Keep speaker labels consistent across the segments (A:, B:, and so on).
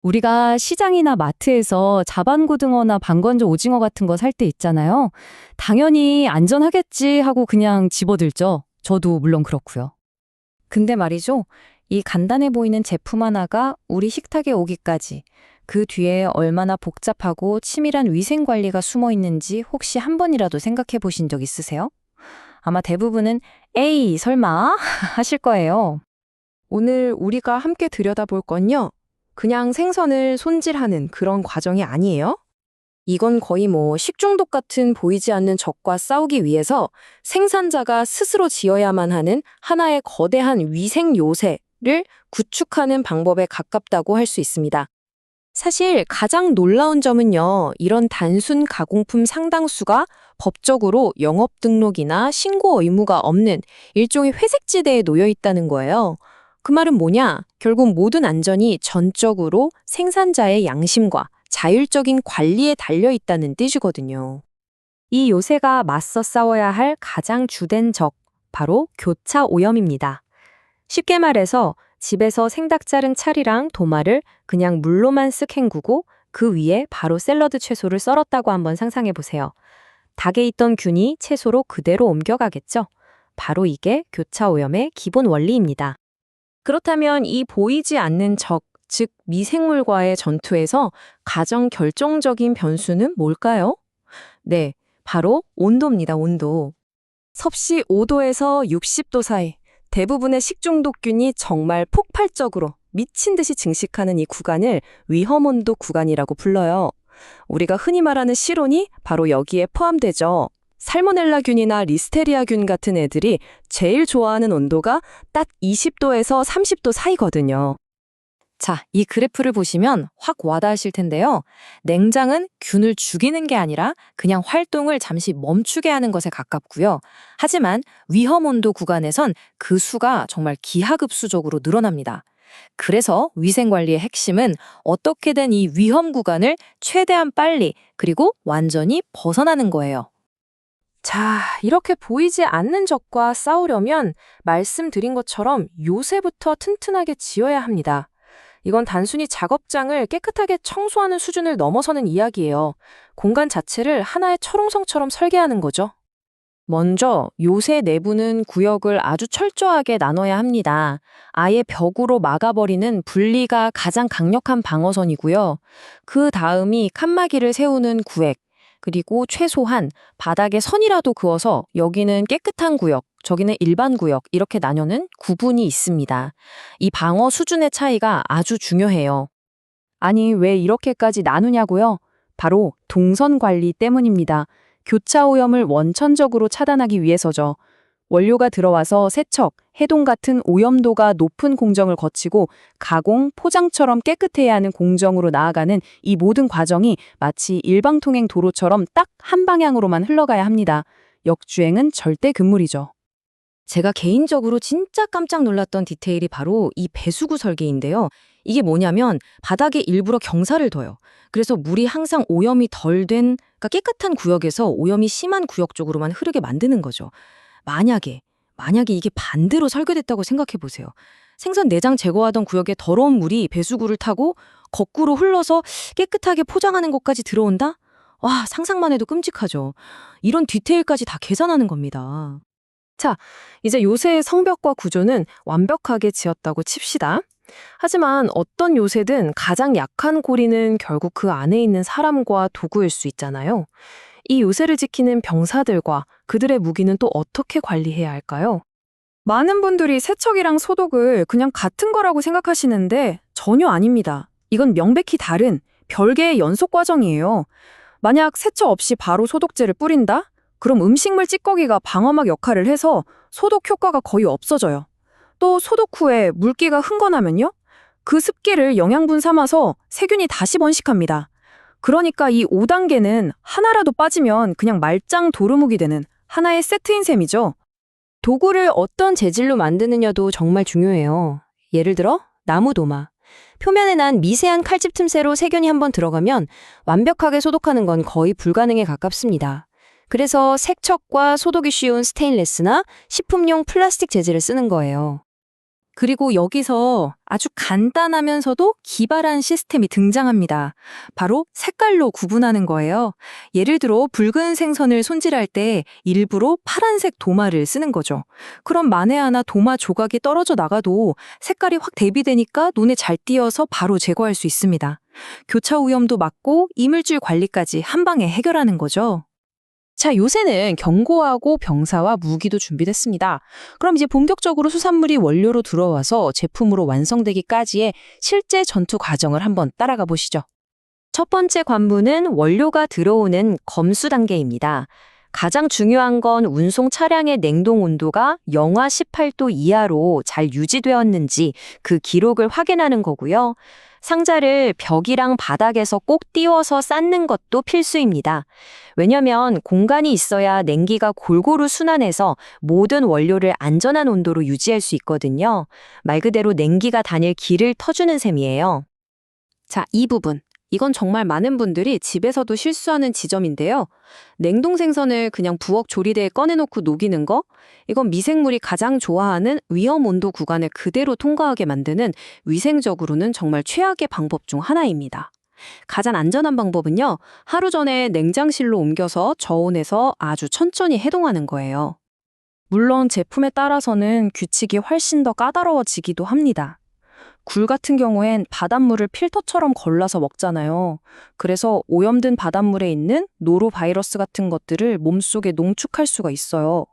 A: 우리가 시장이나 마트에서 자반고등어나 방건조 오징어 같은 거 살 때 있잖아요. 당연히 안전하겠지 하고 그냥 집어들죠. 저도 물론 그렇고요. 근데 말이죠. 이 간단해 보이는 제품 하나가 우리 식탁에 오기까지 그 뒤에 얼마나 복잡하고 치밀한 위생 관리가 숨어 있는지 혹시 한 번이라도 생각해 보신 적 있으세요? 아마 대부분은 에이, 설마 하실 거예요.
B: 오늘 우리가 함께 들여다볼 건요. 그냥 생선을 손질하는 그런 과정이 아니에요. 이건 거의 식중독 같은 보이지 않는 적과 싸우기 위해서 생산자가 스스로 지어야만 하는 하나의 거대한 위생 요새를 구축하는 방법에 가깝다고 할 수 있습니다. 사실 가장 놀라운 점은요, 이런 단순 가공품 상당수가 법적으로 영업 등록이나 신고 의무가 없는 일종의 회색지대에 놓여 있다는 거예요. 그 말은 뭐냐? 결국 모든 안전이 전적으로 생산자의 양심과 자율적인 관리에 달려 있다는 뜻이거든요. 이 요새가 맞서 싸워야 할 가장 주된 적, 바로 교차 오염입니다. 쉽게 말해서 집에서 생닭 자른 찰이랑 도마를 그냥 물로만 쓱 헹구고 그 위에 바로 샐러드 채소를 썰었다고 한번 상상해 보세요. 닭에 있던 균이 채소로 그대로 옮겨가겠죠? 바로 이게 교차 오염의 기본 원리입니다. 그렇다면 이 보이지 않는 적, 즉 미생물과의 전투에서 가장 결정적인 변수는 뭘까요? 네, 바로 온도입니다, 온도. 섭씨 5도에서 60도 사이, 대부분의 식중독균이 정말 폭발적으로 미친 듯이 증식하는 이 구간을 위험온도 구간이라고 불러요. 우리가 흔히 말하는 실온이 바로 여기에 포함되죠. 살모넬라균이나 리스테리아균 같은 애들이 제일 좋아하는 온도가 딱 20도에서 30도 사이거든요. 자, 이 그래프를 보시면 확 와닿으실 텐데요. 냉장은 균을 죽이는 게 아니라 그냥 활동을 잠시 멈추게 하는 것에 가깝고요. 하지만 위험온도 구간에선 그 수가 정말 기하급수적으로 늘어납니다. 그래서 위생관리의 핵심은 어떻게든 이 위험 구간을 최대한 빨리 그리고 완전히 벗어나는 거예요. 자, 이렇게 보이지 않는 적과 싸우려면 말씀드린 것처럼 요새부터 튼튼하게 지어야 합니다. 이건 단순히 작업장을 깨끗하게 청소하는 수준을 넘어서는 이야기예요. 공간 자체를 하나의 철옹성처럼 설계하는 거죠. 먼저 요새 내부는 구역을 아주 철저하게 나눠야 합니다. 아예 벽으로 막아버리는 분리가 가장 강력한 방어선이고요. 그 다음이 칸막이를 세우는 구획, 그리고 최소한 바닥에 선이라도 그어서 여기는 깨끗한 구역, 저기는 일반 구역 이렇게 나뉘는 구분이 있습니다. 이 방어 수준의 차이가 아주 중요해요. 아니, 왜 이렇게까지 나누냐고요? 바로 동선 관리 때문입니다. 교차 오염을 원천적으로 차단하기 위해서죠. 원료가 들어와서 세척, 해동 같은 오염도가 높은 공정을 거치고 가공, 포장처럼 깨끗해야 하는 공정으로 나아가는 이 모든 과정이 마치 일방통행 도로처럼 딱 한 방향으로만 흘러가야 합니다. 역주행은 절대 금물이죠. 제가 개인적으로 진짜 깜짝 놀랐던 디테일이 바로 이 배수구 설계인데요. 이게 뭐냐면 바닥에 일부러 경사를 둬요. 그래서 물이 항상 오염이 덜 된, 그러니까 깨끗한 구역에서 오염이 심한 구역 쪽으로만 흐르게 만드는 거죠. 만약에 이게 반대로 설계됐다고 생각해 보세요. 생선 내장 제거하던 구역에 더러운 물이 배수구를 타고 거꾸로 흘러서 깨끗하게 포장하는 곳까지 들어온다? 와, 상상만 해도 끔찍하죠. 이런 디테일까지 다 계산하는 겁니다. 자, 이제 요새의 성벽과 구조는 완벽하게 지었다고 칩시다. 하지만 어떤 요새든 가장 약한 고리는 결국 그 안에 있는 사람과 도구일 수 있잖아요. 이 요새를 지키는 병사들과 그들의 무기는 또 어떻게 관리해야 할까요? 많은 분들이 세척이랑 소독을 그냥 같은 거라고 생각하시는데 전혀 아닙니다. 이건 명백히 다른 별개의 연속 과정이에요. 만약 세척 없이 바로 소독제를 뿌린다? 그럼 음식물 찌꺼기가 방어막 역할을 해서 소독 효과가 거의 없어져요. 또 소독 후에 물기가 흥건하면요? 그 습기를 영양분 삼아서 세균이 다시 번식합니다. 그러니까 이 5단계는 하나라도 빠지면 그냥 말짱 도루묵이 되는 하나의 세트인 셈이죠. 도구를 어떤 재질로 만드느냐도 정말 중요해요. 예를 들어 나무 도마. 표면에 난 미세한 칼집 틈새로 세균이 한번 들어가면 완벽하게 소독하는 건 거의 불가능에 가깝습니다. 그래서 세척과 소독이 쉬운 스테인레스나 식품용 플라스틱 재질을 쓰는 거예요. 그리고 여기서 아주 간단하면서도 기발한 시스템이 등장합니다. 바로 색깔로 구분하는 거예요. 예를 들어 붉은 생선을 손질할 때 일부러 파란색 도마를 쓰는 거죠. 그럼 만에 하나 도마 조각이 떨어져 나가도 색깔이 확 대비되니까 눈에 잘 띄어서 바로 제거할 수 있습니다. 교차 오염도 막고 이물질 관리까지 한 방에 해결하는 거죠.
C: 자, 요새는 경고하고 병사와 무기도 준비됐습니다. 그럼 이제 본격적으로 수산물이 원료로 들어와서 제품으로 완성되기까지의 실제 전투 과정을 한번 따라가 보시죠.
B: 첫 번째 관문은 원료가 들어오는 검수 단계입니다. 가장 중요한 건 운송 차량의 냉동 온도가 영하 18도 이하로 잘 유지되었는지 그 기록을 확인하는 거고요. 상자를 벽이랑 바닥에서 꼭 띄워서 쌓는 것도 필수입니다. 왜냐면 공간이 있어야 냉기가 골고루 순환해서 모든 원료를 안전한 온도로 유지할 수 있거든요. 말 그대로 냉기가 다닐 길을 터주는 셈이에요. 자, 이 부분. 이건 정말 많은 분들이 집에서도 실수하는 지점인데요. 냉동 생선을 그냥 부엌 조리대에 꺼내놓고 녹이는 거? 이건 미생물이 가장 좋아하는 위험 온도 구간을 그대로 통과하게 만드는 위생적으로는 정말 최악의 방법 중 하나입니다. 가장 안전한 방법은요, 하루 전에 냉장실로 옮겨서 저온에서 아주 천천히 해동하는 거예요. 물론 제품에 따라서는 규칙이 훨씬 더 까다로워지기도 합니다. 굴 같은 경우엔 바닷물을 필터처럼 걸러서 먹잖아요. 그래서 오염된 바닷물에 있는 노로바이러스 같은 것들을 몸속에 농축할 수가 있어요.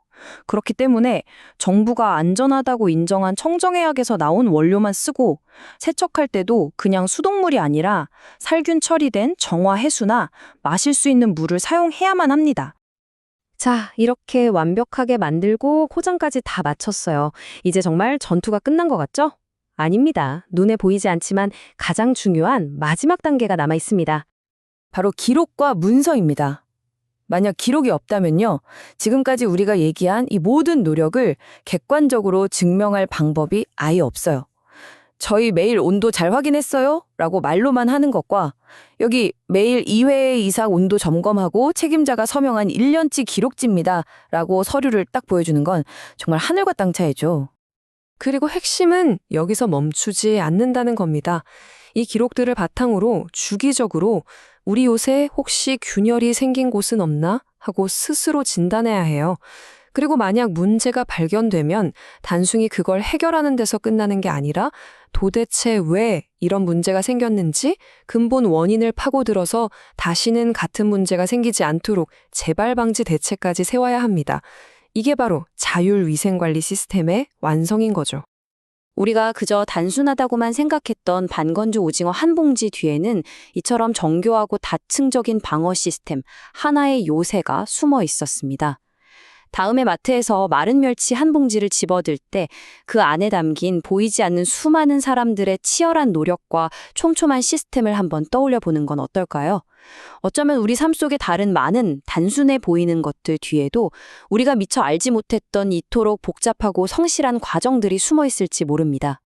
B: 그렇기 때문에 정부가 안전하다고 인정한 청정해약에서 나온 원료만 쓰고 세척할 때도 그냥 수돗물이 아니라 살균 처리된 정화 해수나 마실 수 있는 물을 사용해야만 합니다. 자, 이렇게 완벽하게 만들고 포장까지 다 마쳤어요. 이제 정말 전투가 끝난 것 같죠? 아닙니다. 눈에 보이지 않지만 가장 중요한 마지막 단계가 남아 있습니다.
D: 바로 기록과 문서입니다. 만약 기록이 없다면요, 지금까지 우리가 얘기한 이 모든 노력을 객관적으로 증명할 방법이 아예 없어요. 저희 매일 온도 잘 확인했어요? 라고 말로만 하는 것과 여기 매일 2회 이상 온도 점검하고 책임자가 서명한 1년치 기록지입니다. 라고 서류를 딱 보여주는 건 정말 하늘과 땅 차이죠.
B: 그리고 핵심은 여기서 멈추지 않는다는 겁니다. 이 기록들을 바탕으로 주기적으로 우리 요새 혹시 균열이 생긴 곳은 없나 하고 스스로 진단해야 해요. 그리고 만약 문제가 발견되면 단순히 그걸 해결하는 데서 끝나는 게 아니라 도대체 왜 이런 문제가 생겼는지 근본 원인을 파고들어서 다시는 같은 문제가 생기지 않도록 재발 방지 대책까지 세워야 합니다. 이게 바로 자율위생관리 시스템의 완성인 거죠. 우리가 그저 단순하다고만 생각했던 반건조 오징어 한 봉지 뒤에는 이처럼 정교하고 다층적인 방어 시스템, 하나의 요새가 숨어 있었습니다. 다음에 마트에서 마른 멸치 한 봉지를 집어들 때 그 안에 담긴 보이지 않는 수많은 사람들의 치열한 노력과 촘촘한 시스템을 한번 떠올려 보는 건 어떨까요? 어쩌면 우리 삶 속에 다른 많은 단순해 보이는 것들 뒤에도 우리가 미처 알지 못했던 이토록 복잡하고 성실한 과정들이 숨어 있을지 모릅니다.